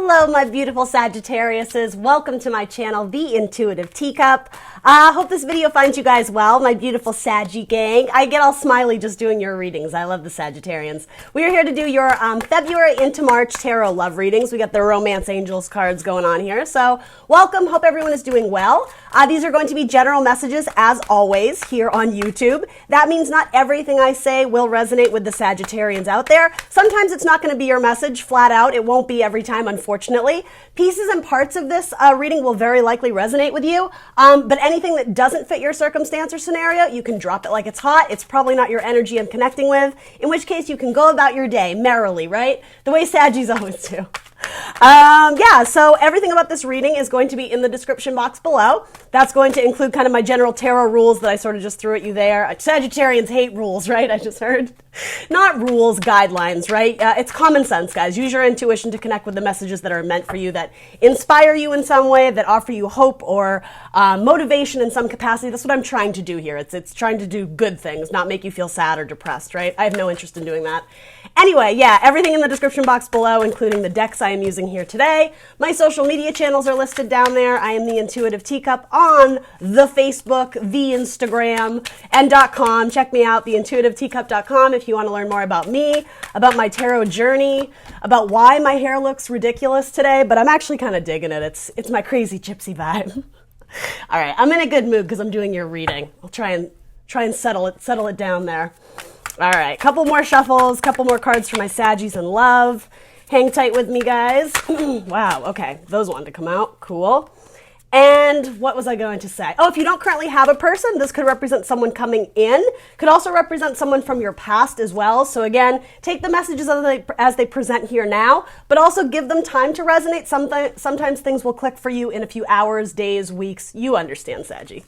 Hello, my beautiful Sagittariuses. Welcome to my channel, The Intuitive Teacup. I hope this video finds you guys well, my beautiful Saggy gang. I get all smiley just doing your readings. I love the Sagittarians. We are here to do your February into March tarot love readings. We got the Romance Angels cards going on here. So welcome. Hope everyone is doing well. These are going to be general messages, as always, here on YouTube. That means not everything I say will resonate with the Sagittarians out there. Sometimes it's not going to be your message flat out. It won't be every time, unfortunately. Pieces and parts of this reading will very likely resonate with you, but anything that doesn't fit your circumstance or scenario, you can drop it like it's hot. It's probably not your energy I'm connecting with, in which case you can go about your day merrily, right? The way Saggies always do. Yeah, so everything about this reading is going to be in the description box below. That's going to include kind of my general tarot rules that I sort of just threw at you there. Sagittarians hate rules, right? I just heard. Not rules, guidelines, right? It's common sense, guys. Use your intuition to connect with the messages that are meant for you, that inspire you in some way, that offer you hope or motivation in some capacity. That's what I'm trying to do here. It's trying to do good things, not make you feel sad or depressed, right? I have no interest in doing that. Anyway, yeah, everything in the description box below, including the decks I am using here today. My social media channels are listed down there. I am The Intuitive Teacup on the Facebook, the Instagram, and .com. Check me out, theintuitiveteacup.com, if you want to learn more about me, about my tarot journey, about why my hair looks ridiculous today, but I'm actually kind of digging it. It's my crazy gypsy vibe. All right, I'm in a good mood because I'm doing your reading. I'll try and settle it down there. All right, couple more shuffles, couple more cards for my Saggies in love. Hang tight with me, guys. Wow, okay, those wanted to come out. Cool. And what was I going to say? Oh, if you don't currently have a person, this could represent someone coming in. Could also represent someone from your past as well. So again, take the messages as they present here now, but also give them time to resonate. Sometimes things will click for you in a few hours, days, weeks. You understand, Saggy.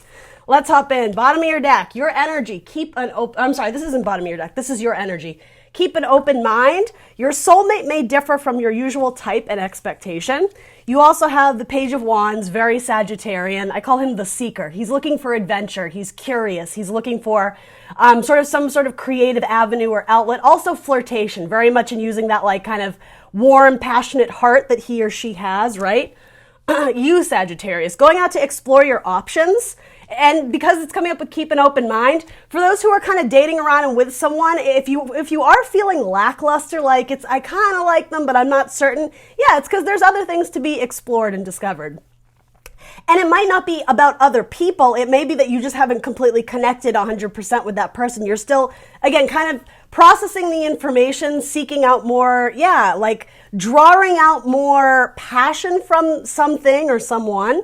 Let's hop in. Bottom of your deck, your energy. Keep an open, I'm sorry, this isn't bottom of your deck. This is your energy. Keep an open mind. Your soulmate may differ from your usual type and expectation. You also have the Page of Wands, very Sagittarian. I call him the seeker. He's looking for adventure. He's curious. He's looking for some sort of creative avenue or outlet. Also flirtation, very much in using that like kind of warm, passionate heart that he or she has, right? You, Sagittarius, going out to explore your options. And because it's coming up with keep an open mind, for those who are kind of dating around and with someone, if you are feeling lackluster, like I kind of like them, but I'm not certain, yeah, it's because there's other things to be explored and discovered. And it might not be about other people. It may be that you just haven't completely connected 100% with that person. You're still, again, kind of processing the information, seeking out more, yeah, like drawing out more passion from something or someone.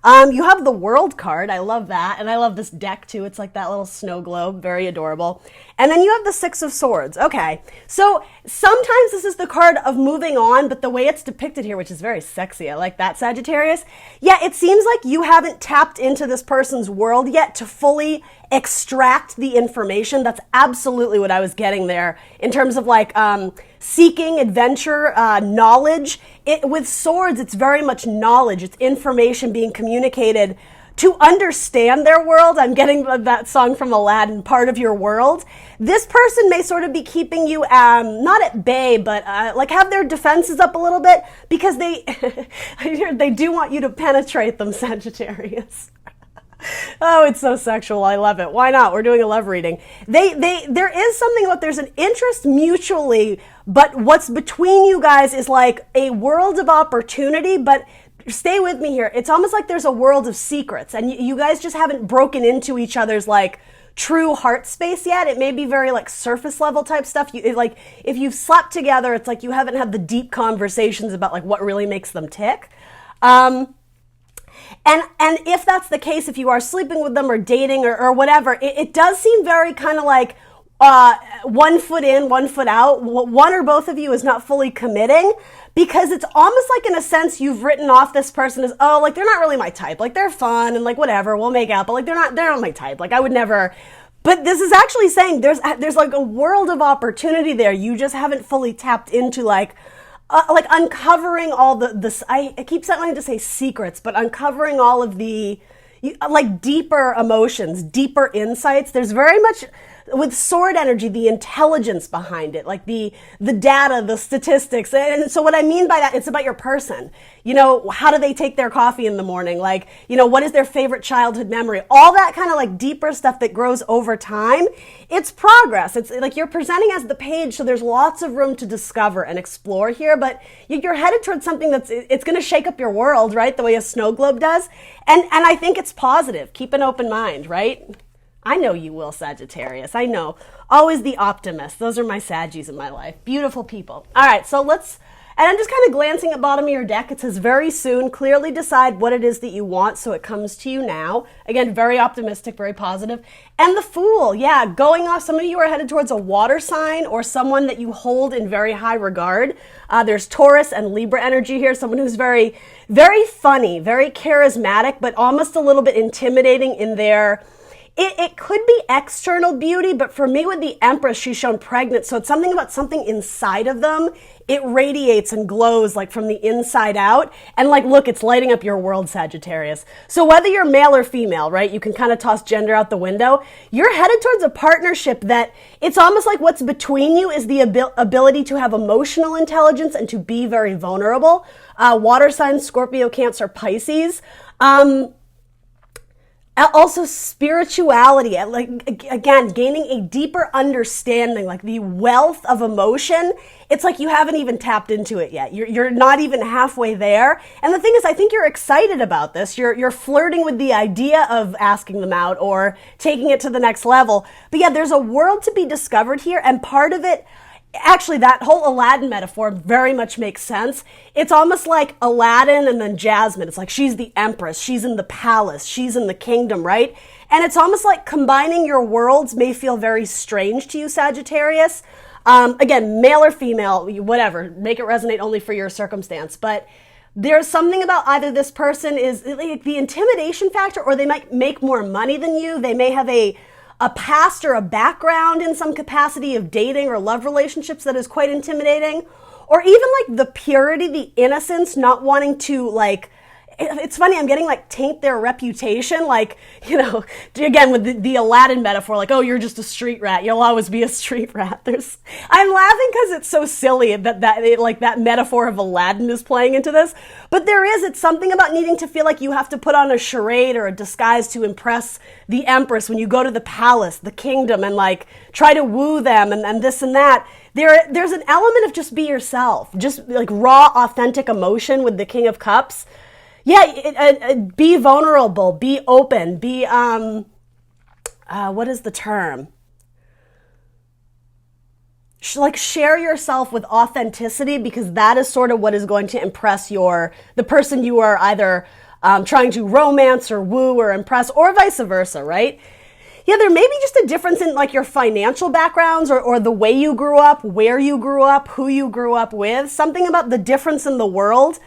You have the World card. I love that. And I love this deck too. It's like that little snow globe. Very adorable. And then you have the Six of Swords. Okay. So sometimes this is the card of moving on, but the way it's depicted here, which is very sexy. I like that, Sagittarius. Yeah, it seems like you haven't tapped into this person's world yet to fully extract the information. That's absolutely what I was getting there in terms of like seeking adventure, knowledge. With swords, it's very much knowledge. It's information being communicated to understand their world. I'm getting that song from Aladdin, part of your world. This person may sort of be keeping you, not at bay, but like have their defenses up a little bit because they do want you to penetrate them, Sagittarius. Oh, it's so sexual. I love it. Why not? We're doing a love reading. There is something about, there's an interest mutually, but what's between you guys is like a world of opportunity, but stay with me here. It's almost like there's a world of secrets and you guys just haven't broken into each other's like true heart space yet. It may be very like surface level type stuff. Like if you've slept together, it's like you haven't had the deep conversations about like what really makes them tick. And if that's the case, if you are sleeping with them or dating or whatever, it does seem very kind of like 1 foot in, 1 foot out. One or both of you is not fully committing because it's almost like in a sense you've written off this person as, oh, like they're not really my type. Like they're fun and like whatever, we'll make out, but like they're not my type. Like I would never. But this is actually saying there's like a world of opportunity there. You just haven't fully tapped into like uncovering all I keep wanting to say secrets, but uncovering all of the like deeper emotions, deeper insights. There's very much with sword energy, the intelligence behind it, like the data, the statistics. And so what I mean by that, it's about your person. You know, how do they take their coffee in the morning? Like, you know, what is their favorite childhood memory? All that kind of like deeper stuff that grows over time. It's progress. It's like you're presenting as the page, so there's lots of room to discover and explore here, but you're headed towards something it's going to shake up your world, right? The way a snow globe does. And I think it's positive. Keep an open mind, right? I know you will, Sagittarius. I know. Always the optimist. Those are my Saggies in my life. Beautiful people. All right, so and I'm just kind of glancing at bottom of your deck. It says very soon, clearly decide what it is that you want so it comes to you now. Again, very optimistic, very positive. And the Fool, yeah, going off. Some of you are headed towards a water sign or someone that you hold in very high regard. There's Taurus and Libra energy here. Someone who's very, very funny, very charismatic, but almost a little bit intimidating in their... It could be external beauty, but for me with the Empress, she's shown pregnant. So it's something about something inside of them. It radiates and glows like from the inside out. And like, look, it's lighting up your world, Sagittarius. So whether you're male or female, right, you can kind of toss gender out the window. You're headed towards a partnership that it's almost like what's between you is the ability to have emotional intelligence and to be very vulnerable. Water signs, Scorpio, Cancer, Pisces. Also spirituality, like again, gaining a deeper understanding, like the wealth of emotion. It's like you haven't even tapped into it yet. You're not even halfway there. And the thing is, I think you're excited about this. You're flirting with the idea of asking them out or taking it to the next level. But yeah, there's a world to be discovered here, and part of it, actually, that whole Aladdin metaphor very much makes sense. It's almost like Aladdin and then Jasmine. It's like she's the empress, she's in the palace, she's in the kingdom, right? And it's almost like combining your worlds may feel very strange to you, Sagittarius. Again, male or female, whatever, make it resonate only for your circumstance. But there's something about either this person is like the intimidation factor, or they might make more money than you. They may have a past or a background in some capacity of dating or love relationships that is quite intimidating, or even like the purity, the innocence, not wanting to like, it's funny, I'm getting like taint their reputation, like, you know, again with the Aladdin metaphor, like, oh, you're just a street rat, you'll always be a street rat. I'm laughing because it's so silly that metaphor of Aladdin is playing into this, but it's something about needing to feel like you have to put on a charade or a disguise to impress the Empress when you go to the palace, the kingdom, and like try to woo them and this and that. There's an element of just be yourself, just like raw, authentic emotion with the King of Cups. Yeah, be vulnerable, be open, be, what is the term? Like share yourself with authenticity, because that is sort of what is going to impress the person you are either trying to romance or woo or impress, or vice versa, right? Yeah, there may be just a difference in like your financial backgrounds or the way you grew up, where you grew up, who you grew up with, something about the difference in the world.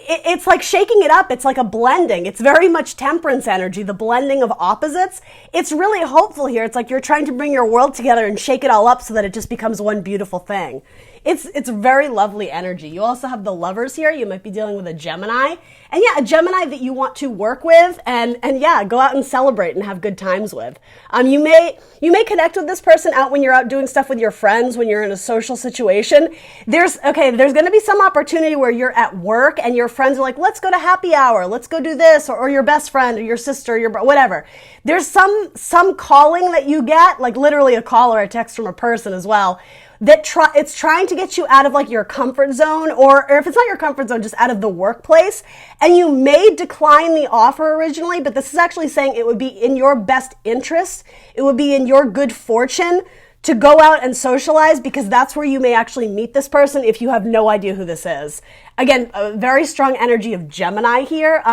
It's like shaking it up. It's like a blending. It's very much Temperance energy, the blending of opposites. It's really hopeful here. It's like you're trying to bring your world together and shake it all up so that it just becomes one beautiful thing. It's very lovely energy. You also have the Lovers here. You might be dealing with a Gemini. And yeah, a Gemini that you want to work with and yeah, go out and celebrate and have good times with. You may connect with this person out when you're out doing stuff with your friends, when you're in a social situation. There's going to be some opportunity where you're at work and your friends are like, let's go to happy hour, let's go do this, or your best friend or your sister, whatever. There's some calling that you get, like literally a call or a text from a person as well, that it's trying to get you out of like your comfort zone, or if it's not your comfort zone, just out of the workplace. And you may decline the offer originally, but this is actually saying it would be in your best interest. It would be in your good fortune to go out and socialize, because that's where you may actually meet this person if you have no idea who this is. Again, a very strong energy of Gemini here.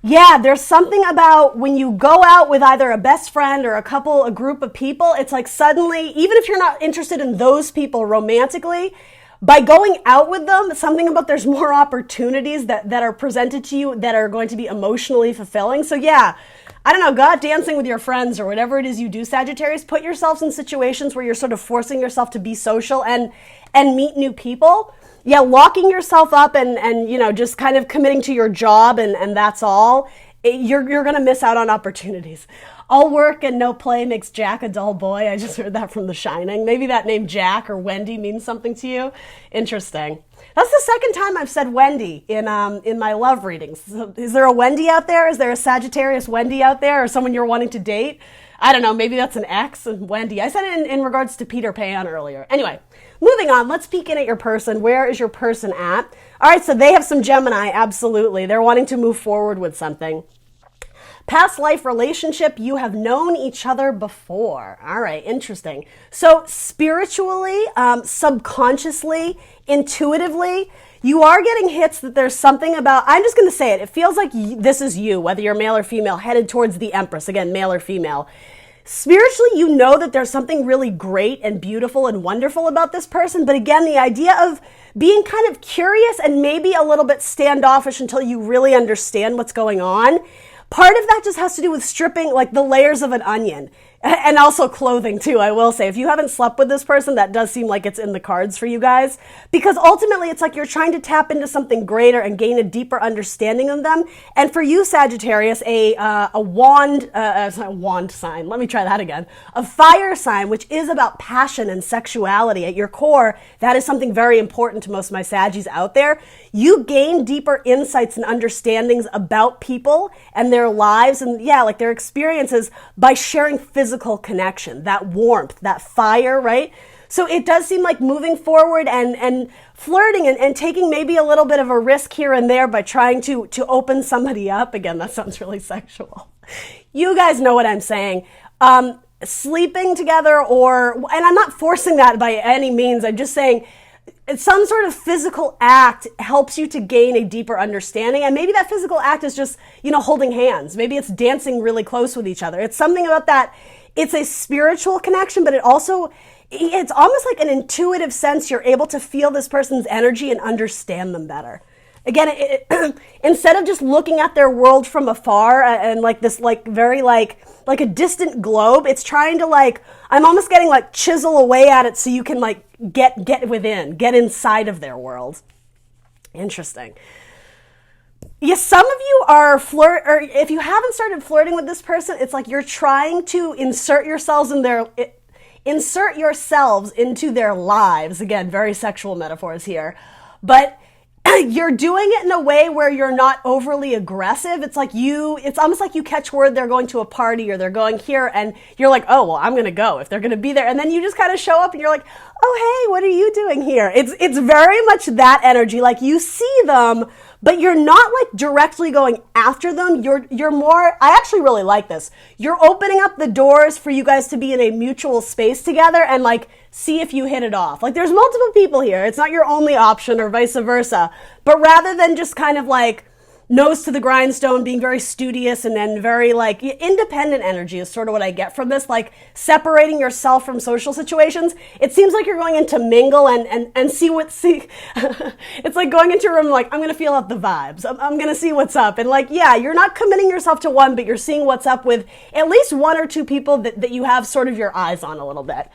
Yeah, there's something about when you go out with either a best friend or a group of people, it's like suddenly, even if you're not interested in those people romantically, by going out with them, something about there's more opportunities that are presented to you that are going to be emotionally fulfilling. So yeah, I don't know, go out dancing with your friends or whatever it is you do, Sagittarius. Put yourselves in situations where you're sort of forcing yourself to be social and meet new people. Yeah, locking yourself up and just kind of committing to your job and that's all. you're going to miss out on opportunities. All work and no play makes Jack a dull boy. I just heard that from The Shining. Maybe that name Jack or Wendy means something to you. Interesting. That's the second time I've said Wendy in my love readings. So is there a Wendy out there? Is there a Sagittarius Wendy out there, or someone you're wanting to date? I don't know. Maybe that's an ex, Wendy. I said it in regards to Peter Pan earlier. Anyway, moving on. Let's peek in at your person. Where is your person at? All right, so they have some Gemini. Absolutely. They're wanting to move forward with something. Past life relationship, you have known each other before. All right, interesting. So spiritually, subconsciously, intuitively, you are getting hits that there's something about, I'm just going to say it. It feels like this is you, whether you're male or female, headed towards the Empress. Again, male or female. Spiritually, you know that there's something really great and beautiful and wonderful about this person. But again, the idea of being kind of curious and maybe a little bit standoffish until you really understand what's going on. Part of that just has to do with stripping like the layers of an onion, and also clothing too. I will say, if you haven't slept with this person, that does seem like it's in the cards for you guys, because ultimately it's like you're trying to tap into something greater and gain a deeper understanding of them. And for you, Sagittarius, a wand sign. Let me try that again. A fire sign, which is about passion and sexuality at your core. That is something very important to most of my Saggies out there. You gain deeper insights and understandings about people and their lives and like their experiences by sharing physical connection, that warmth, that fire, right? So it does seem like moving forward and flirting and taking maybe a little bit of a risk here and there by trying to open somebody up. Again, that sounds really sexual. You guys know what I'm saying. Sleeping together and I'm not forcing that by any means. I'm just saying some sort of physical act helps you to gain a deeper understanding. And maybe that physical act is just, holding hands. Maybe it's dancing really close with each other. It's something about that. It's a spiritual connection, but it's almost like an intuitive sense. You're able to feel this person's energy and understand them better. Again, instead of just looking at their world from afar and like this, very like a distant globe, it's trying to I'm almost getting chisel away at it so you can get within, get inside of their world. Interesting. Yes, some of you are or if you haven't started flirting with this person, it's like you're trying to insert yourselves into their lives. Again, very sexual metaphors here. But you're doing it in a way where you're not overly aggressive. It's almost like you catch word they're going to a party or they're going here and you're like, oh, well, I'm going to go if they're going to be there. And then you just kind of show up and you're like, oh, hey, what are you doing here? It's very much that energy. Like you see them, but you're not directly going after them. You're more, I actually really like this. You're opening up the doors for you guys to be in a mutual space together and see if you hit it off. There's multiple people here. It's not your only option or vice versa. But rather than just kind of nose to the grindstone, being very studious and then very independent energy is sort of what I get from this, separating yourself from social situations. It seems like you're going in to mingle and see. It's like going into a room I'm going to feel out the vibes. I'm going to see what's up. And you're not committing yourself to one, but you're seeing what's up with at least one or two people that you have sort of your eyes on a little bit.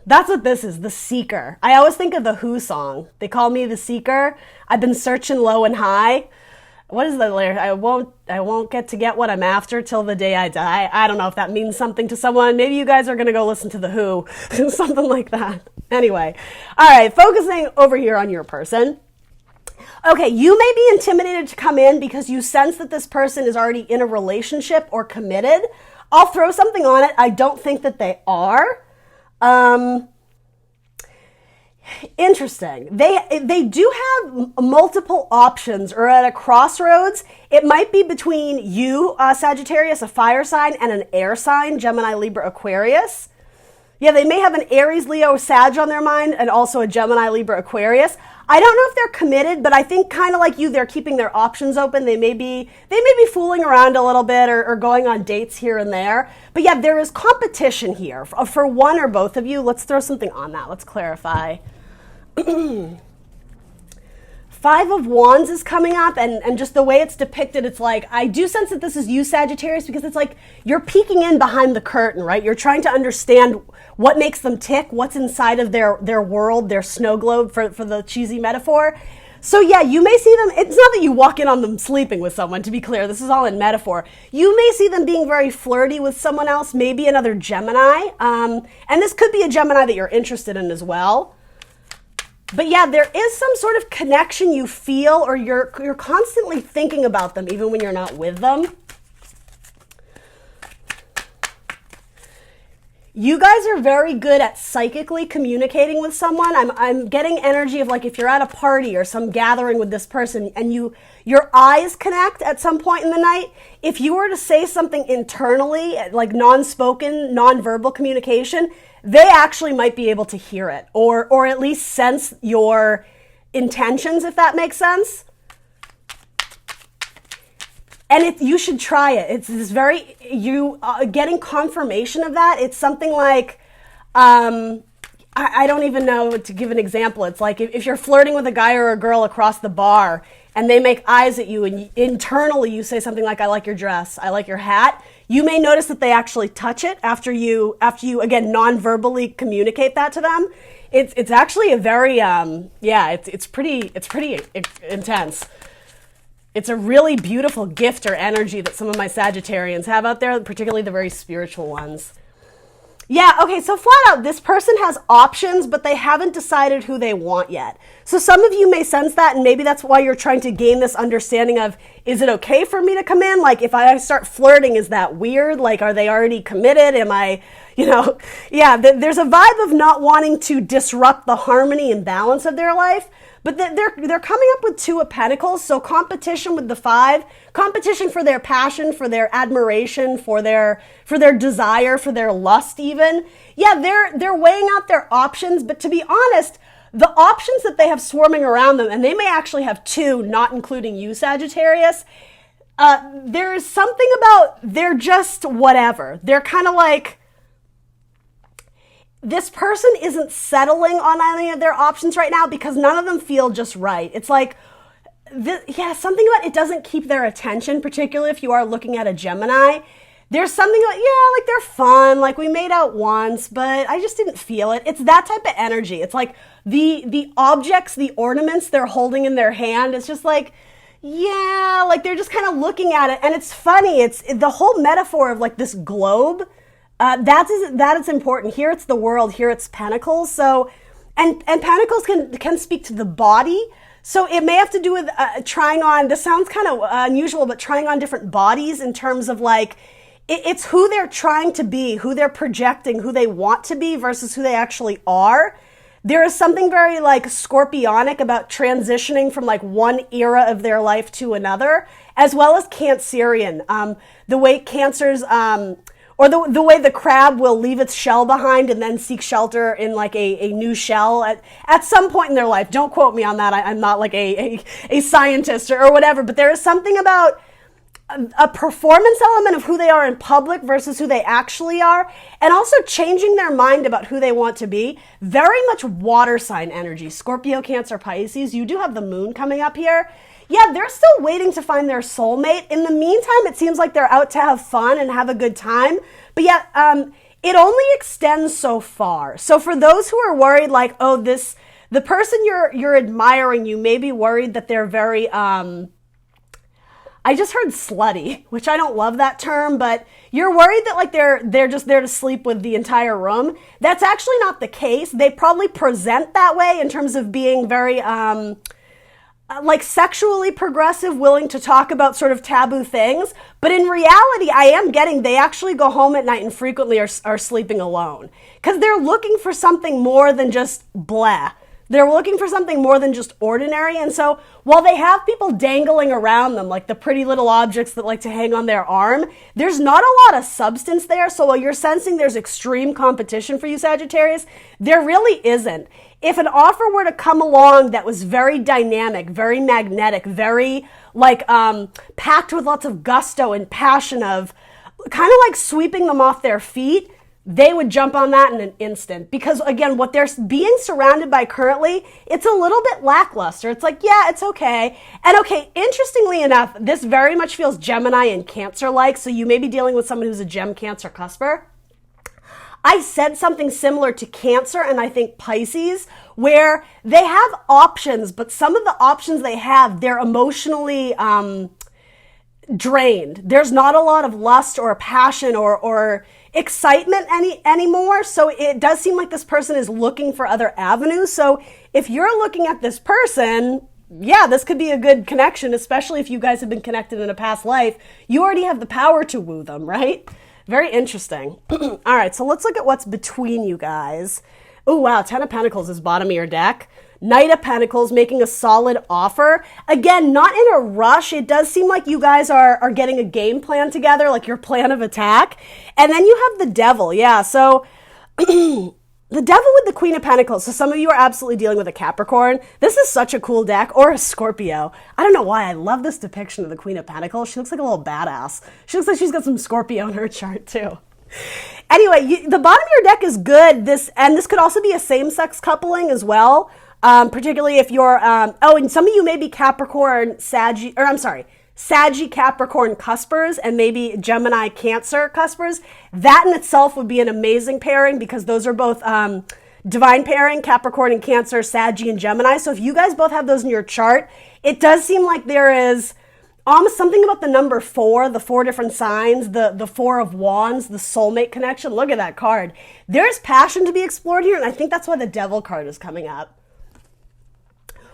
That's what this is, the seeker. I always think of the Who song. They call me the seeker. I've been searching low and high. What is the lyric? I won't get what I'm after till the day I die. I don't know if that means something to someone. Maybe you guys are going to go listen to the Who. Something like that. Anyway. All right. Focusing over here on your person. Okay. You may be intimidated to come in because you sense that this person is already in a relationship or committed. I'll throw something on it. I don't think that they are. Interesting. They do have multiple options or at a crossroads. It might be between you, Sagittarius, a fire sign, and an air sign, Gemini, Libra, Aquarius. Yeah, they may have an Aries, Leo, Sag on their mind and also a Gemini, Libra, Aquarius. I don't know if they're committed, but I think kind of like you, they're keeping their options open. They may be fooling around a little bit or going on dates here and there. But yeah, there is competition here for one or both of you. Let's throw something on that. Let's clarify. 5 of Wands is coming up, and just the way it's depicted, it's I do sense that this is you, Sagittarius, because it's you're peeking in behind the curtain, right? You're trying to understand what makes them tick, what's inside of their world, their snow globe, for the cheesy metaphor. So yeah, you may see them, it's not that you walk in on them sleeping with someone, to be clear, this is all in metaphor. You may see them being very flirty with someone else, maybe another Gemini, and this could be a Gemini that you're interested in as well. But yeah, there is some sort of connection you feel, or you're constantly thinking about them even when you're not with them. You guys are very good at psychically communicating with someone. I'm getting energy of like if you're at a party or some gathering with this person and your eyes connect at some point in the night, if you were to say something internally, like non-spoken, non-verbal communication, they actually might be able to hear it or at least sense your intentions, if that makes sense. And you should try it. It's this very, getting confirmation of that. It's something like, I don't even know to give an example. It's like if you're flirting with a guy or a girl across the bar and they make eyes at you and internally you say something like, I like your dress, I like your hat, you may notice that they actually touch it after you again, non-verbally communicate that to them. It's actually a very, it's pretty intense. It's a really beautiful gift or energy that some of my Sagittarians have out there, particularly the very spiritual ones. Yeah, okay, so flat out, this person has options, but they haven't decided who they want yet. So some of you may sense that, and maybe that's why you're trying to gain this understanding of, is it okay for me to come in? Like, if I start flirting, is that weird? Like, are they already committed? Am I, yeah, there's a vibe of not wanting to disrupt the harmony and balance of their life. But they're coming up with 2 of Pentacles, so competition with the 5, competition for their passion, for their admiration, for their desire, for their lust even. Yeah, they're weighing out their options, but to be honest, the options that they have swarming around them, and they may actually have 2, not including you, Sagittarius, there is something about they're just whatever. They're kind of like, this person isn't settling on any of their options right now because none of them feel just right. It's like, something about it doesn't keep their attention, particularly if you are looking at a Gemini. There's something about, like they're fun, like we made out once, but I just didn't feel it. It's that type of energy. It's like the objects, the ornaments they're holding in their hand, it's just like, like they're just kind of looking at it. And it's funny, it's the whole metaphor of like this globe. That is important. Here it's the world, here it's Pentacles. So, and Pentacles can speak to the body. So it may have to do with trying on, this sounds kind of unusual, but trying on different bodies in terms of like, it's who they're trying to be, who they're projecting, who they want to be versus who they actually are. There is something very like scorpionic about transitioning from like one era of their life to another, as well as Cancerian. The way Cancers, or the way the crab will leave its shell behind and then seek shelter in like a new shell at some point in their life. Don't quote me on that. I'm not like a scientist or whatever, but there is something about a performance element of who they are in public versus who they actually are, and also changing their mind about who they want to be. Very much water sign energy. Scorpio, Cancer, Pisces. You do have the moon coming up here. Yeah, they're still waiting to find their soulmate. In the meantime, it seems like they're out to have fun and have a good time. But yeah, it only extends so far. So for those who are worried, like, oh, the person you're admiring, you may be worried that they're very, I just heard slutty, which I don't love that term, but you're worried that like they're just there to sleep with the entire room. That's actually not the case. They probably present that way in terms of being very, like sexually progressive, willing to talk about sort of taboo things. But in reality, I am getting they actually go home at night and frequently are sleeping alone because they're looking for something more than just blah. They're looking for something more than just ordinary. And so while they have people dangling around them, like the pretty little objects that like to hang on their arm, there's not a lot of substance there. So while you're sensing there's extreme competition for you, Sagittarius, there really isn't. If an offer were to come along that was very dynamic, very magnetic, very like packed with lots of gusto and passion of kind of like sweeping them off their feet, they would jump on that in an instant. Because again, what they're being surrounded by currently, it's a little bit lackluster. It's like, yeah, it's okay. And okay, interestingly enough, this very much feels Gemini and Cancer-like. So you may be dealing with someone who's a Gem Cancer cusper. I said something similar to Cancer and I think Pisces, where they have options, but some of the options they have, they're emotionally drained. There's not a lot of lust or passion or excitement anymore. So it does seem like this person is looking for other avenues. So if you're looking at this person, yeah, this could be a good connection, especially if you guys have been connected in a past life. You already have the power to woo them, right? Very interesting. All right, so let's look at what's between you guys. Oh, wow, 10 of Pentacles is bottom of your deck. Knight of Pentacles making a solid offer. Again, not in a rush. It does seem like you guys are getting a game plan together, like your plan of attack. And then you have the Devil. Yeah, so the Devil with the Queen of Pentacles. So some of you are absolutely dealing with a Capricorn. This is such a cool deck. Or a Scorpio. I don't know why. I love this depiction of the Queen of Pentacles. She looks like a little badass. She looks like she's got some Scorpio in her chart too. Anyway, the bottom of your deck is good. This could also be a same-sex coupling as well. Particularly if you're, and some of you may be Capricorn, Saggy Capricorn cuspers and maybe Gemini Cancer cuspers. That in itself would be an amazing pairing because those are both divine pairing, Capricorn and Cancer, Saggy and Gemini. So if you guys both have those in your chart, it does seem like there is almost something about the number 4, the 4 different signs, the 4 of Wands, the soulmate connection. Look at that card. There's passion to be explored here, and I think that's why the Devil card is coming up.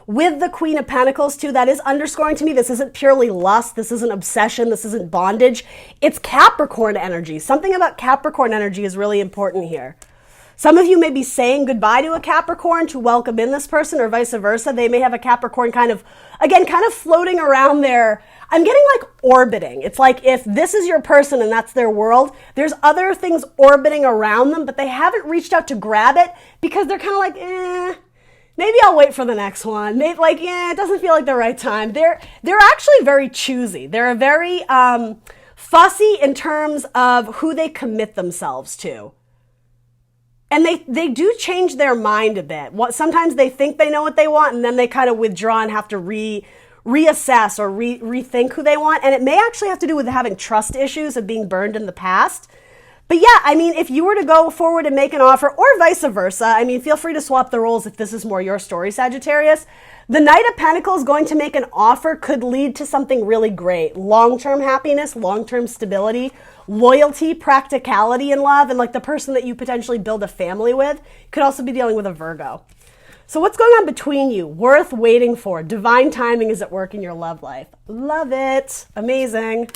With the Queen of Pentacles, too, that is underscoring to me, this isn't purely lust, this isn't obsession, this isn't bondage. It's Capricorn energy. Something about Capricorn energy is really important here. Some of you may be saying goodbye to a Capricorn to welcome in this person, or vice versa. They may have a Capricorn kind of floating around there. I'm getting like orbiting. It's like if this is your person and that's their world, there's other things orbiting around them, but they haven't reached out to grab it because they're kind of like, maybe I'll wait for the next one. Maybe, it doesn't feel like the right time. They're actually very choosy. They're very fussy in terms of who they commit themselves to. And they do change their mind a bit. Sometimes they think they know what they want, and then they kind of withdraw and have to reassess or rethink who they want. And it may actually have to do with having trust issues of being burned in the past. But yeah, I mean, if you were to go forward and make an offer, or vice versa, I mean, feel free to swap the roles if this is more your story, Sagittarius. The Knight of Pentacles going to make an offer could lead to something really great. Long-term happiness, long-term stability, loyalty, practicality in love, and like the person that you potentially build a family with. Could also be dealing with a Virgo. So what's going on between you? Worth waiting for. Divine timing is at work in your love life. Love it. Amazing.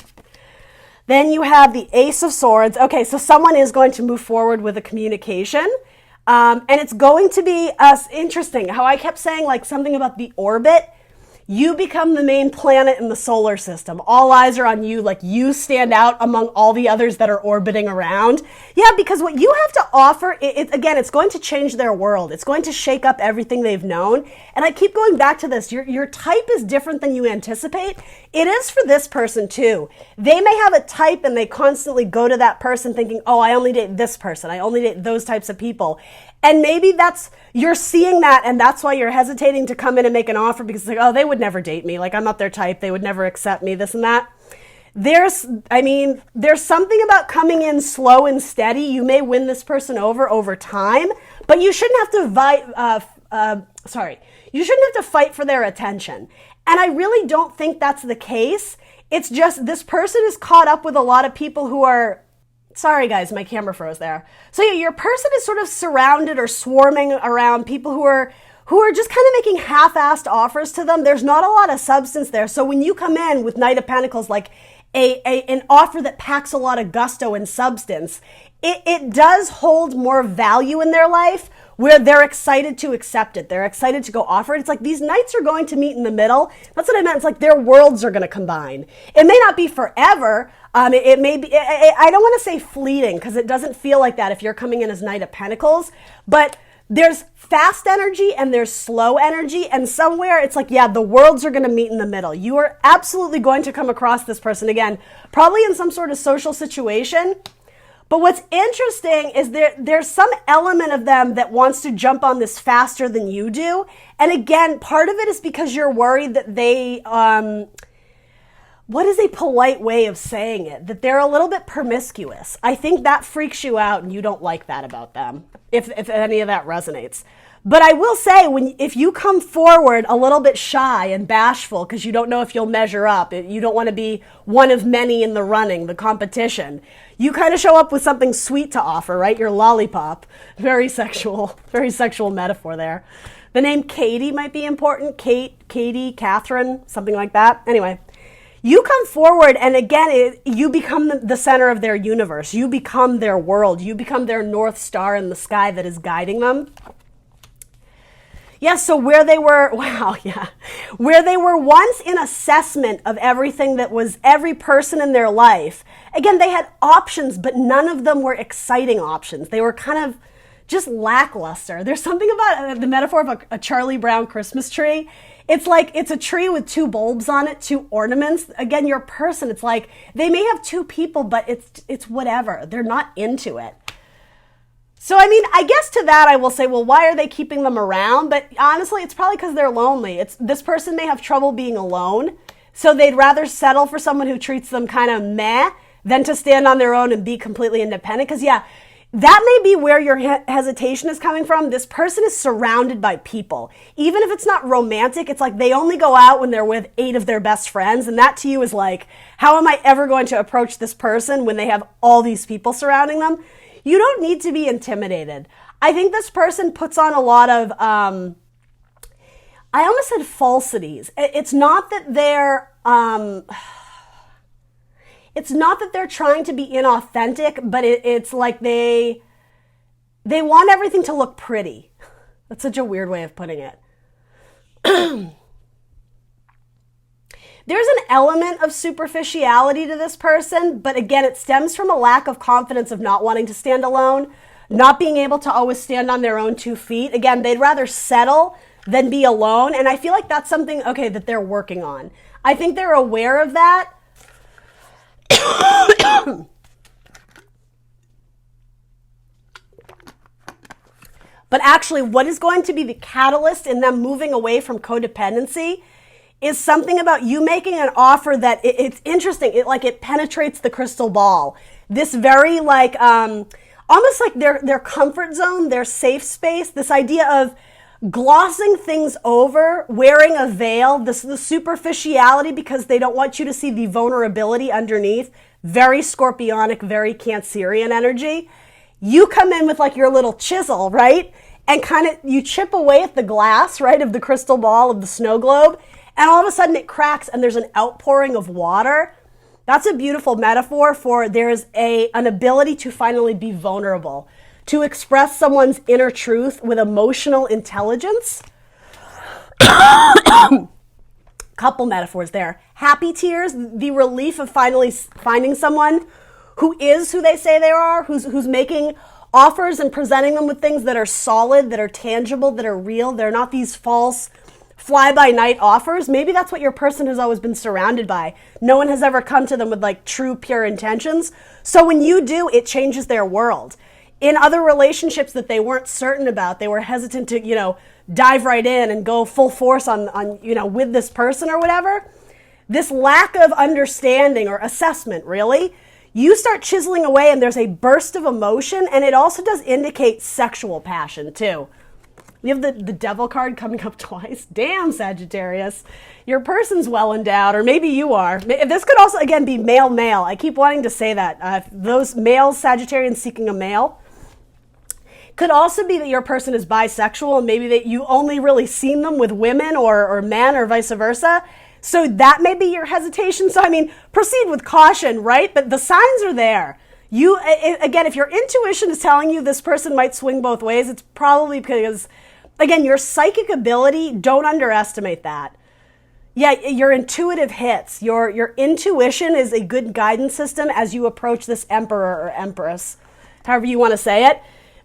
Then you have the Ace of Swords. Okay, so someone is going to move forward with a communication. And it's going to be interesting how I kept saying like something about the orbit. You become the main planet in the solar system. All eyes are on you, like you stand out among all the others that are orbiting around. Yeah, because what you have to offer, again, it's going to change their world. It's going to shake up everything they've known. And I keep going back to this. Your type is different than you anticipate. It is for this person too. They may have a type and they constantly go to that person thinking, oh, I only date this person. I only date those types of people. And maybe you're seeing that and that's why you're hesitating to come in and make an offer because it's like, oh, they would never date me. Like I'm not their type. They would never accept me, this and that. There's something about coming in slow and steady. You may win this person over time, but you shouldn't have to fight for their attention. And I really don't think that's the case. It's just this person is caught up with a lot of people who are, sorry guys, my camera froze there. So yeah, your person is sort of surrounded or swarming around people who are just kind of making half-assed offers to them. There's not a lot of substance there. So when you come in with Knight of Pentacles, like an offer that packs a lot of gusto and substance, it does hold more value in their life where they're excited to accept it. They're excited to go offer it. It's like these knights are going to meet in the middle. That's what I meant. It's like their worlds are going to combine. It may not be forever. It may be, I don't want to say fleeting because it doesn't feel like that if you're coming in as Knight of Pentacles, but there's fast energy and there's slow energy, and somewhere it's like, yeah, the worlds are going to meet in the middle. You are absolutely going to come across this person again, probably in some sort of social situation. But what's interesting is there's some element of them that wants to jump on this faster than you do. And again, part of it is because you're worried that they what is a polite way of saying it? That they're a little bit promiscuous. I think that freaks you out and you don't like that about them, if any of that resonates. But I will say, if you come forward a little bit shy and bashful because you don't know if you'll measure up, you don't want to be one of many in the running, the competition, you kind of show up with something sweet to offer, right? Your lollipop. Very sexual metaphor there. The name Katie might be important. Katie, Catherine, something like that. Anyway, you come forward and again, you become the center of their universe. You become their world. You become their North Star in the sky that is guiding them. Yes, so where they were once in assessment of everything that was every person in their life, again, they had options, but none of them were exciting options. They were kind of just lackluster. There's something about the metaphor of a Charlie Brown Christmas tree. It's like it's a tree with 2 bulbs on it, 2 ornaments. Again, your person, it's like they may have 2 people, but it's whatever. They're not into it. So, I mean, I guess to that I will say, well, why are they keeping them around? But honestly, it's probably because they're lonely. This person may have trouble being alone, so they'd rather settle for someone who treats them kind of meh than to stand on their own and be completely independent. Because, yeah, that may be where your hesitation is coming from. This person is surrounded by people. Even if it's not romantic, it's like they only go out when they're with 8 of their best friends. And that to you is like, how am I ever going to approach this person when they have all these people surrounding them? You don't need to be intimidated. I think this person puts on a lot of, I almost said falsities. It's not that they're trying to be inauthentic, but it's like they want everything to look pretty. That's such a weird way of putting it. There's an element of superficiality to this person, but again, it stems from a lack of confidence of not wanting to stand alone, not being able to always stand on their own 2 feet. Again, they'd rather settle than be alone, and I feel like that's something, okay, that they're working on. I think they're aware of that. But actually, what is going to be the catalyst in them moving away from codependency is something about you making an offer that it's interesting. It penetrates the crystal ball. This very almost like their comfort zone, their safe space, this idea of glossing things over, wearing a veil, the superficiality because they don't want you to see the vulnerability underneath. Very scorpionic, very Cancerian energy. You come in with like your little chisel, right? And kind of you chip away at the glass, right, of the crystal ball, of the snow globe. And all of a sudden it cracks and there's an outpouring of water. That's a beautiful metaphor for there's an ability to finally be vulnerable, to express someone's inner truth with emotional intelligence. Couple metaphors there. Happy tears, the relief of finally finding someone who is who they say they are, who's making offers and presenting them with things that are solid, that are tangible, that are real. They're not these false fly-by-night offers. Maybe that's what your person has always been surrounded by. No one has ever come to them with like true, pure intentions. So when you do, it changes their world. In other relationships that they weren't certain about, they were hesitant to, dive right in and go full force on with this person or whatever. This lack of understanding or assessment, really, you start chiseling away and there's a burst of emotion, and it also does indicate sexual passion too. We have the devil card coming up twice. Damn, Sagittarius. Your person's well endowed, or maybe you are. This could also, again, be male-male. I keep wanting to say that. Those males, Sagittarians seeking a male. Could also be that your person is bisexual, and maybe that you only really seen them with women or men or vice versa. So that may be your hesitation. So, proceed with caution, right? But the signs are there. Again, if your intuition is telling you this person might swing both ways, it's probably because, again, your psychic ability, don't underestimate that. Yeah, your intuitive hits. Your intuition is a good guidance system as you approach this emperor or empress, however you want to say it.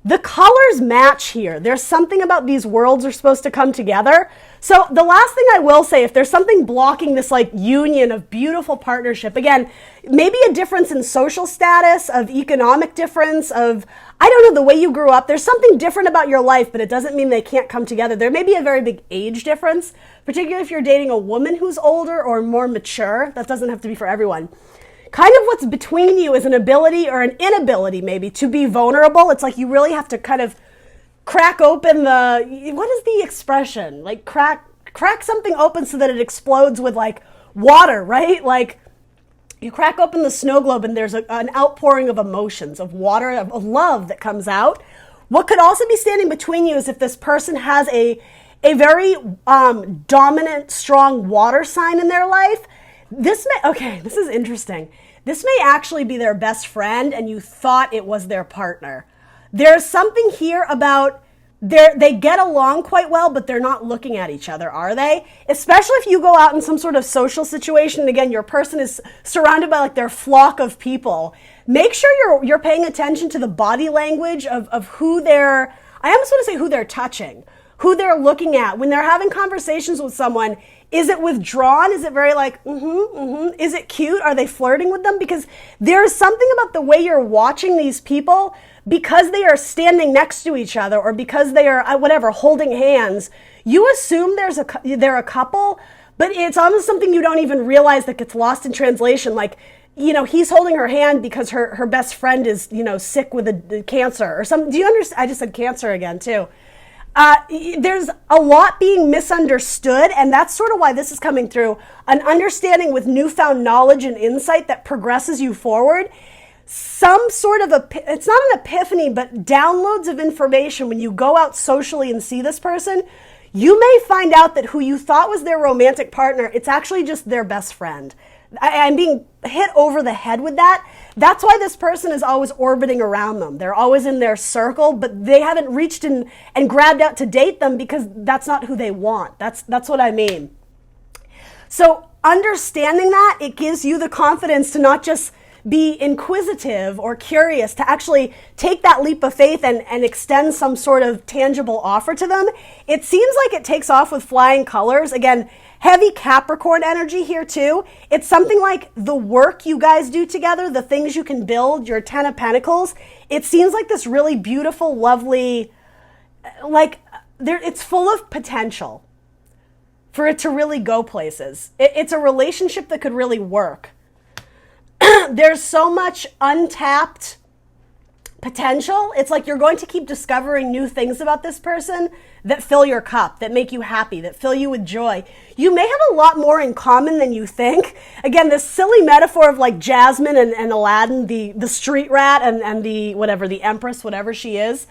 The colors match here. There's something about these worlds are supposed to come together. So the last thing I will say, if there's something blocking this like union of beautiful partnership, again, maybe a difference in social status, of economic difference, of I don't know, the way you grew up, there's something different about your life, but it doesn't mean they can't come together. There may be a very big age difference, particularly if you're dating a woman who's older or more mature. That doesn't have to be for everyone. Kind of what's between you is an ability or an inability maybe to be vulnerable. It's like you really have to kind of crack open what is the expression? Like crack something open so that it explodes with like water, right? Like you crack open the snow globe and there's an outpouring of emotions, of water, of love that comes out. What could also be standing between you is if this person has a very dominant, strong water sign in their life. This is interesting. This may actually be their best friend and you thought it was their partner. There's something here about they get along quite well, but they're not looking at each other, are they? Especially if you go out in some sort of social situation, and again, your person is surrounded by like their flock of people. Make sure you're paying attention to the body language of who I almost want to say who they're touching, who they're looking at. When they're having conversations with someone, is it withdrawn? Is it very like, Is it cute? Are they flirting with them? Because there's something about the way you're watching these people, because they are standing next to each other or because they are, holding hands. You assume they're a couple, but it's almost something you don't even realize that gets lost in translation. Like, he's holding her hand because her best friend is, sick with a cancer or something. Do you understand? I just said cancer again too. There's a lot being misunderstood, and that's sort of why this is coming through. An understanding with newfound knowledge and insight that progresses you forward. Some sort of, it's not an epiphany, but downloads of information. When you go out socially and see this person, you may find out that who you thought was their romantic partner, it's actually just their best friend. I'm being hit over the head with that. That's why this person is always orbiting around them. They're always in their circle, but they haven't reached in and grabbed out to date them because that's not who they want. That's what I mean. So understanding that, it gives you the confidence to not just be inquisitive or curious, to actually take that leap of faith and extend some sort of tangible offer to them. It seems like it takes off with flying colors. Again, heavy Capricorn energy here too. It's something like the work you guys do together, the things you can build, your 10 of Pentacles. It seems like this really beautiful, lovely, it's full of potential for it to really go places. It's a relationship that could really work. There's so much untapped potential. It's like you're going to keep discovering new things about this person that fill your cup, that make you happy, that fill you with joy. You may have a lot more in common than you think. Again, this silly metaphor of like Jasmine and Aladdin, the street rat and the empress, whatever she is.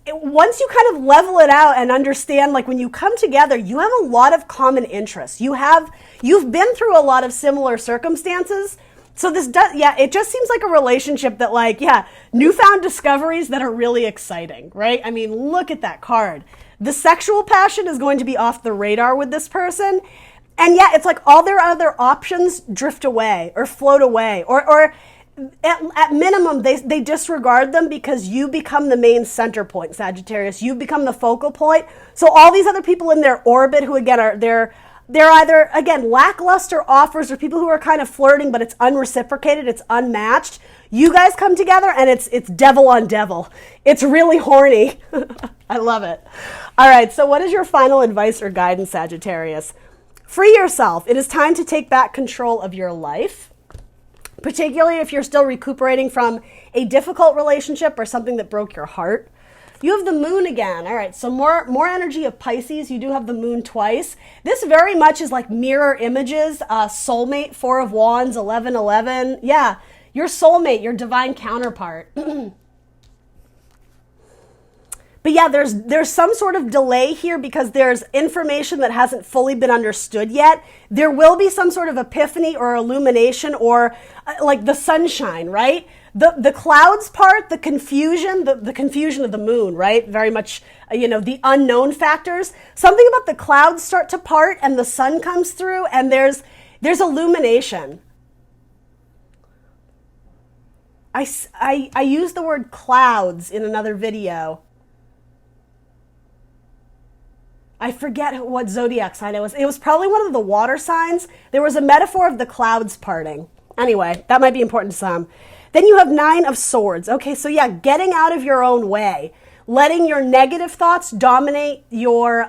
Once you kind of level it out and understand, like when you come together, you have a lot of common interests. You've been through a lot of similar circumstances. So it just seems like a relationship that newfound discoveries that are really exciting, right? I mean, look at that card. The sexual passion is going to be off the radar with this person. And it's like all their other options drift away or float away or at minimum, they disregard them because you become the main center point, Sagittarius. You become the focal point. So all these other people in their orbit who, again, they're either, again, lackluster offers or people who are kind of flirting, but it's unreciprocated, it's unmatched. You guys come together and it's devil on devil. It's really horny. I love it. All right, so what is your final advice or guidance, Sagittarius? Free yourself. It is time to take back control of your life. Particularly if you're still recuperating from a difficult relationship or something that broke your heart. You have the moon again. All right, so more energy of Pisces. You do have the moon twice. This very much is like mirror images. Soulmate, 4 of Wands, 1111. Yeah, your soulmate, your divine counterpart. But yeah, there's some sort of delay here because there's information that hasn't fully been understood yet. There will be some sort of epiphany or illumination or like the sunshine, right? The clouds part, the confusion of the moon, right? Very much, the unknown factors. Something about the clouds start to part and the sun comes through and there's illumination. I used the word clouds in another video. I forget what zodiac sign it was. It was probably one of the water signs. There was a metaphor of the clouds parting. Anyway, that might be important to some. Then you have 9 of Swords. Okay, so yeah, getting out of your own way. Letting your negative thoughts dominate your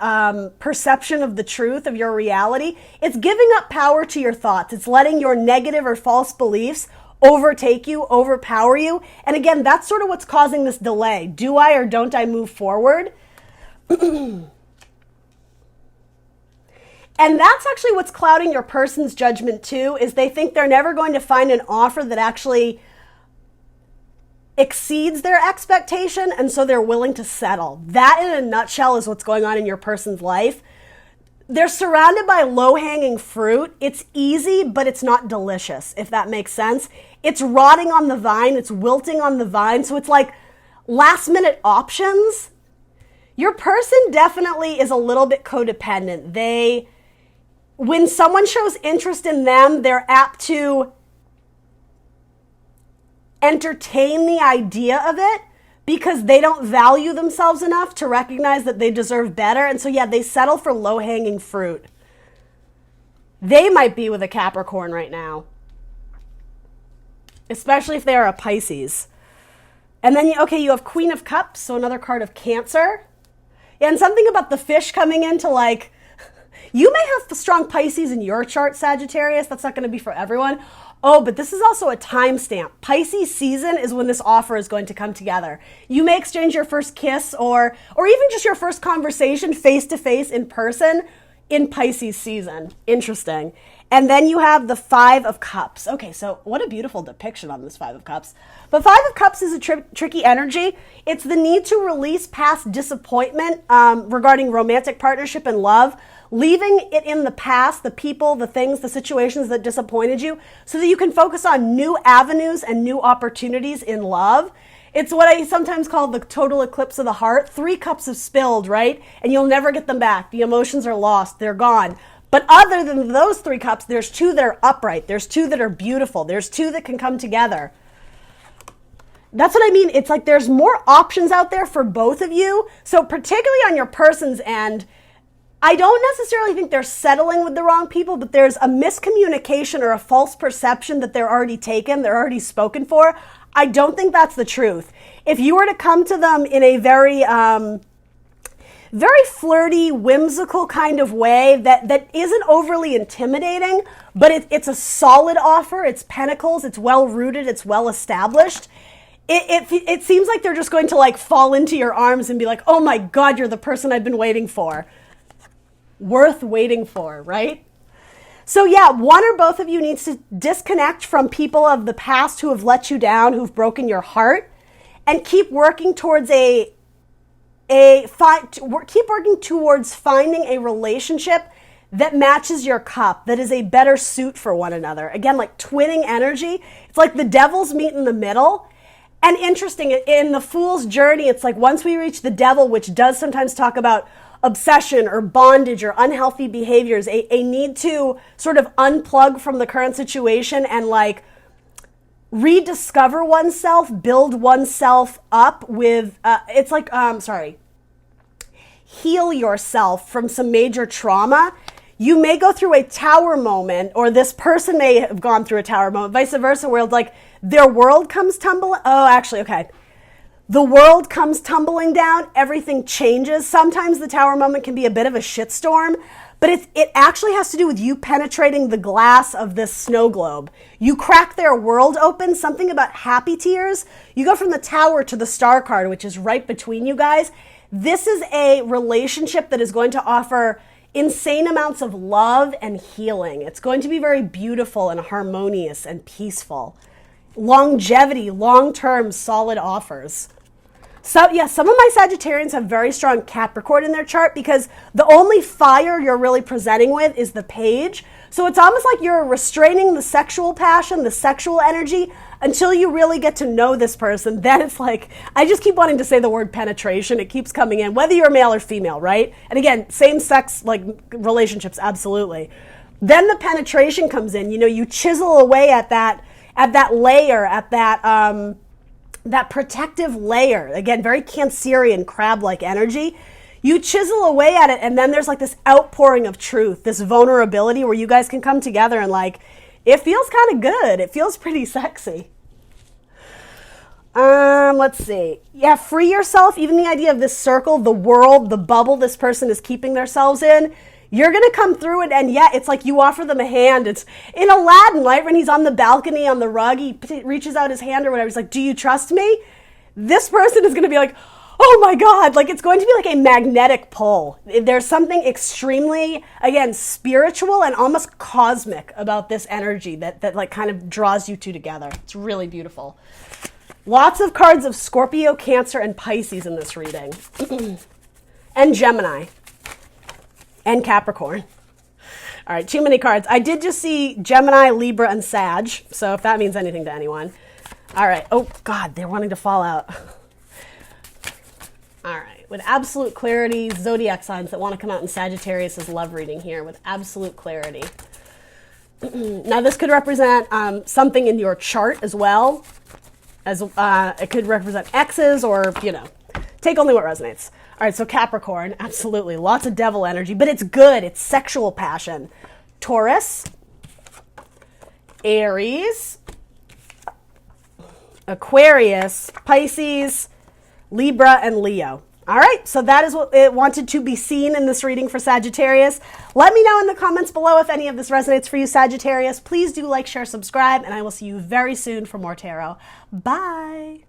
perception of the truth of your reality. It's giving up power to your thoughts. It's letting your negative or false beliefs overtake you, overpower you. And again, that's sort of what's causing this delay. Do I or don't I move forward? And that's actually what's clouding your person's judgment too, is they think they're never going to find an offer that actually exceeds their expectation, and so they're willing to settle. That in a nutshell is what's going on in your person's life. They're surrounded by low-hanging fruit. It's easy, but it's not delicious, if that makes sense. It's rotting on the vine. It's wilting on the vine. So it's like last-minute options. Your person definitely is a little bit codependent. When someone shows interest in them, they're apt to entertain the idea of it because they don't value themselves enough to recognize that they deserve better. And so, yeah, they settle for low-hanging fruit. They might be with a Capricorn right now, especially if they are a Pisces. And then, okay, you have Queen of Cups, so another card of Cancer. And something about the fish coming into like, you may have strong Pisces in your chart, Sagittarius. That's not going to be for everyone. Oh, but this is also a timestamp. Pisces season is when this offer is going to come together. You may exchange your first kiss or even just your first conversation face-to-face in person in Pisces season. Interesting. And then you have the 5 of Cups. Okay, so what a beautiful depiction on this 5 of Cups. But 5 of Cups is a tricky energy. It's the need to release past disappointment regarding romantic partnership and love, leaving it in the past, the people, the things, the situations that disappointed you, so that you can focus on new avenues and new opportunities in love. It's what I sometimes call the total eclipse of the heart. 3 cups have spilled, right? And you'll never get them back. The emotions are lost. They're gone. But other than those 3 cups, there's 2 that are upright. There's 2 that are beautiful. There's 2 that can come together. That's what I mean. It's like there's more options out there for both of you. So particularly on your person's end, I don't necessarily think they're settling with the wrong people, but there's a miscommunication or a false perception that they're already taken, they're already spoken for. I don't think that's the truth. If you were to come to them in a very flirty, whimsical kind of way that isn't overly intimidating, but it's a solid offer, it's pentacles, it's well-rooted, it's well-established, it seems like they're just going to like fall into your arms and be like, oh my God, you're the person I've been waiting for. Worth waiting for, right? So yeah, one or both of you needs to disconnect from people of the past who have let you down, who've broken your heart, and keep working towards finding a relationship that matches your cup, that is a better suit for one another. Again, like twinning energy. It's like the devils meet in the middle. And interesting, in the Fool's Journey, it's like once we reach the devil, which does sometimes talk about obsession or bondage or unhealthy behaviors, a need to sort of unplug from the current situation and like rediscover oneself, build oneself up with, heal yourself from some major trauma. You may go through a tower moment, or this person may have gone through a tower moment, vice versa, where like their world comes tumbling. Oh, actually, okay. The world comes tumbling down, everything changes. Sometimes the tower moment can be a bit of a shitstorm, but it actually has to do with you penetrating the glass of this snow globe. You crack their world open, something about happy tears. You go from the tower to the star card, which is right between you guys. This is a relationship that is going to offer insane amounts of love and healing. It's going to be very beautiful and harmonious and peaceful. Longevity, long-term, solid offers. So yeah, some of my Sagittarians have very strong Capricorn in their chart because the only fire you're really presenting with is the Page. So it's almost like you're restraining the sexual passion, the sexual energy, until you really get to know this person. Then it's like, I just keep wanting to say the word penetration. It keeps coming in, whether you're male or female, right? And again, same sex like relationships, absolutely. Then the penetration comes in. You know, you chisel away at that layer, at that protective layer. Again, very Cancerian, crab-like energy. You chisel away at it, and then there's like this outpouring of truth, this vulnerability where you guys can come together and like, it feels kind of good. It feels pretty sexy. Let's see. Yeah, free yourself. Even the idea of this circle, the world, the bubble this person is keeping themselves in. You're going to come through it, and yeah, it's like you offer them a hand. It's in Aladdin, right? When he's on the balcony on the rug, he reaches out his hand or whatever. He's like, do you trust me? This person is going to be like, oh my God, like it's going to be like a magnetic pull. There's something extremely, again, spiritual and almost cosmic about this energy that like kind of draws you two together. It's really beautiful. Lots of cards of Scorpio, Cancer, and Pisces in this reading. And Gemini. And Capricorn. All right, too many cards. I did just see Gemini, Libra, and Sag, so if that means anything to anyone. All right. Oh, God, they're wanting to fall out. All right. With absolute clarity, zodiac signs that want to come out in Sagittarius' love reading here with absolute clarity. Now, this could represent something in your chart as well. As it could represent exes or, you know, take only what resonates. All right, so Capricorn, absolutely. Lots of devil energy, but it's good. It's sexual passion. Taurus, Aries, Aquarius, Pisces, Libra, and Leo. All right, so that is what it wanted to be seen in this reading for Sagittarius. Let me know in the comments below if any of this resonates for you, Sagittarius. Please do like, share, subscribe, and I will see you very soon for more tarot. Bye.